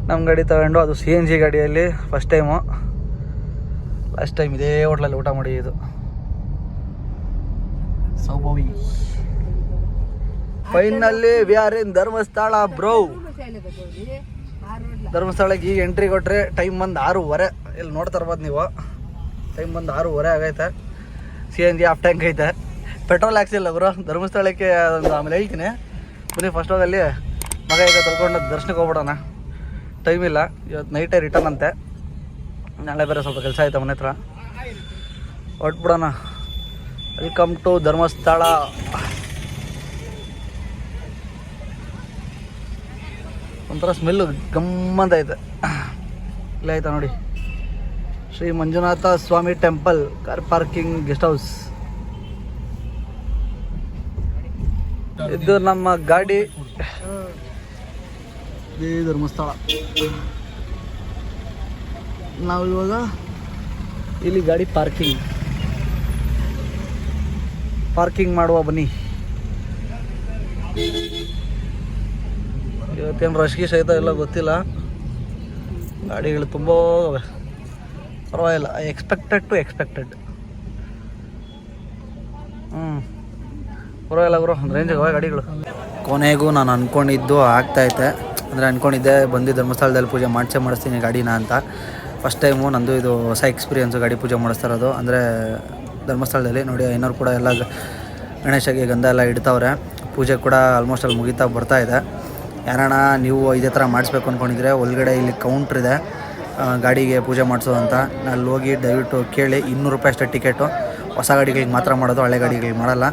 ನಮ್ಮ ಗಾಡಿ ತಗೊಂಡು, ಅದು CNG ಗಾಡಿಯಲ್ಲಿ ಫಸ್ಟ್ ಟೈಮು. ಲಾಸ್ಟ್ ಟೈಮ್ ಇದೇ ಹೋಟ್ಲಲ್ಲಿ ಊಟ ಮಾಡಿದ್ದು. ಸೌಭವಿ finally we are in Dharmasthala bro. ಧರ್ಮಸ್ಥಳಕ್ಕೆ ಈಗ ಎಂಟ್ರಿ ಕೊಟ್ಟರೆ ಟೈಮ್ ಬಂದು 6:30. ಇಲ್ಲಿ ನೋಡ್ತಾ ಇರ್ಬೋದು ನೀವು, ಟೈಮ್ ಬಂದು 6:30 ಆಗೈತೆ. CNG ಹಾಫ್ ಟ್ಯಾಂಕ್ ಐತೆ. ಪೆಟ್ರೋಲ್ ಹಾಕ್ಸಿಲ್ಲ ಬ್ರೋ ಧರ್ಮಸ್ಥಳಕ್ಕೆ. ಅದೊಂದು ಆಮೇಲೆ ಹೇಳ್ತೀನಿ ಬನ್ನಿ. ಫಸ್ಟ್ ಹೋಗಲ್ಲಿ ಮಗ ಈಗ ತೊಳ್ಕೊಂಡು ದರ್ಶನಕ್ಕೆ ಹೋಗ್ಬಿಡೋಣ. ಟೈಮ್ ಇಲ್ಲ, ಇವತ್ತು ನೈಟೇ ರಿಟರ್ನ್ ಅಂತೆ. ನಾಳೆ ಬೇರೆ ಸ್ವಲ್ಪ ಕೆಲಸ ಆಯ್ತು ಮನೆ ಹತ್ರ, ಹೊಟ್ಬಿಡೋಣ. Welcome to Dharmasthala. ಒಂಥರ ಸ್ಮೆಲ್ಲು ಗಮ್ಮಂತ ಐತೆ. ಇಲ್ಲ ಆಯ್ತಾ ನೋಡಿ, Shri Manjunatha Swamy temple, car parking, guest house. ಇದು ನಮ್ಮ ಗಾಡಿ. ಇದೇ ಧರ್ಮಸ್ಥಳ. ನಾವು ಇವಾಗ ಇಲ್ಲಿ ಗಾಡಿ ಪಾರ್ಕಿಂಗ್ ಮಾಡುವ ಬನ್ನಿ. ಇವತ್ತೇನು ರಶ್ಗೆ ಸಹಿತ ಎಲ್ಲ ಗೊತ್ತಿಲ್ಲ. ಗಾಡಿಗಳು ತುಂಬ ಪರವಾಗಿಲ್ಲ. ಎಕ್ಸ್ಪೆಕ್ಟೆಡ್ ಪರವಾಗಿಲ್ಲ ಗುರು. ಒಂದು ರೇಂಜಿಗೆ ಹೋಗಿ ಗಾಡಿಗಳು. ಕೊನೆಗೂ ನಾನು ಅಂದ್ಕೊಂಡಿದ್ದು ಆಗ್ತಾಯಿತ್ತೆ. ಅಂದರೆ ಅಂದ್ಕೊಂಡಿದ್ದೆ ಬಂದು ಧರ್ಮಸ್ಥಳದಲ್ಲಿ ಪೂಜೆ ಮಾಡಿಸ್ತೀನಿ ಗಾಡಿನ ಅಂತ. ಫಸ್ಟ್ ಟೈಮು ನಂದು ಇದು ಹೊಸ ಎಕ್ಸ್ಪೀರಿಯೆನ್ಸು, ಗಾಡಿ ಪೂಜೆ ಮಾಡಿಸ್ತಾ ಇರೋದು. ಅಂದರೆ ಧರ್ಮಸ್ಥಳದಲ್ಲಿ ನೋಡಿ, ಐನೋರು ಕೂಡ ಎಲ್ಲ ಗಣೇಶಗೆ ಗಂಧ ಎಲ್ಲ ಇಡ್ತಾವ್ರೆ. ಪೂಜೆ ಕೂಡ ಆಲ್ಮೋಸ್ಟ್ ಅಲ್ಲಿ ಮುಗಿತಾ ಬರ್ತಾಯಿದೆ. ಯಾರಣ್ಣ ನೀವು ಇದೇ ಥರ ಮಾಡಿಸ್ಬೇಕು ಅಂದ್ಕೊಂಡಿದ್ರೆ ಒಳಗಡೆ ಇಲ್ಲಿ ಕೌಂಟ್ರ್ ಇದೆ ಗಾಡಿಗೆ ಪೂಜೆ ಮಾಡಿಸೋದು ಅಂತ. ಅಲ್ಲಿ ಹೋಗಿ ದಯವಿಟ್ಟು ಕೇಳಿ. 200 ರೂಪಾಯಿ ಅಷ್ಟೇ ಟಿಕೆಟು. ಹೊಸ ಗಾಡಿಗಳಿಗೆ ಮಾತ್ರ ಮಾಡೋದು, ಹಳೆ ಗಾಡಿಗಳಿಗೆ ಮಾಡಲ್ಲ.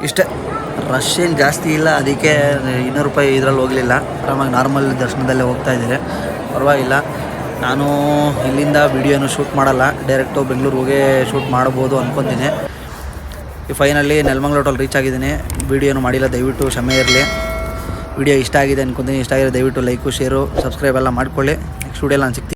ಇಷ್ಟೇ, ರಶ್ ಏನು ಜಾಸ್ತಿ ಇಲ್ಲ. ಅದಕ್ಕೆ 200 ರೂಪಾಯಿ ಇದರಲ್ಲಿ ಹೋಗಲಿಲ್ಲ. ಆರಾಮಾಗಿ ನಾರ್ಮಲ್ ದರ್ಶನದಲ್ಲೇ ಹೋಗ್ತಾಯಿದ್ದೀರಿ, ಪರವಾಗಿಲ್ಲ. ನಾನು ಇಲ್ಲಿಂದ ವಿಡಿಯೋನು ಶೂಟ್ ಮಾಡಲ್ಲ, ಡೈರೆಕ್ಟು ಬೆಂಗಳೂರಿಗೆ ಹೋಗಿ ಶೂಟ್ ಮಾಡ್ಬೋದು ಅಂದ್ಕೊತೀನಿ. ಈ ಫೈನಲಿ ನೆಲಮಂಗಲ ಟೋಲ್ ರೀಚ್ ಆಗಿದ್ದೀನಿ. ವಿಡಿಯೋನು ಮಾಡಿಲ್ಲ, ದಯವಿಟ್ಟು ಕ್ಷಮೆ ಇರಲಿ. ವಿಡಿಯೋ ಇಷ್ಟ ಆಗಿದೆ ಅಂದ್ಕೊತೀನಿ. ಇಷ್ಟ ಆಗಿದೆ ದಯವಿಟ್ಟು ಲೈಕು, ಶೇರು, ಸಬ್ಸ್ಕ್ರೈಬ್ ಎಲ್ಲ ಮಾಡ್ಕೊಳ್ಳಿ. ನೆಕ್ಸ್ಟ್ ವಿಡಿಯೋಲಿ ನಾನು ಸಿಗ್ತೀನಿ.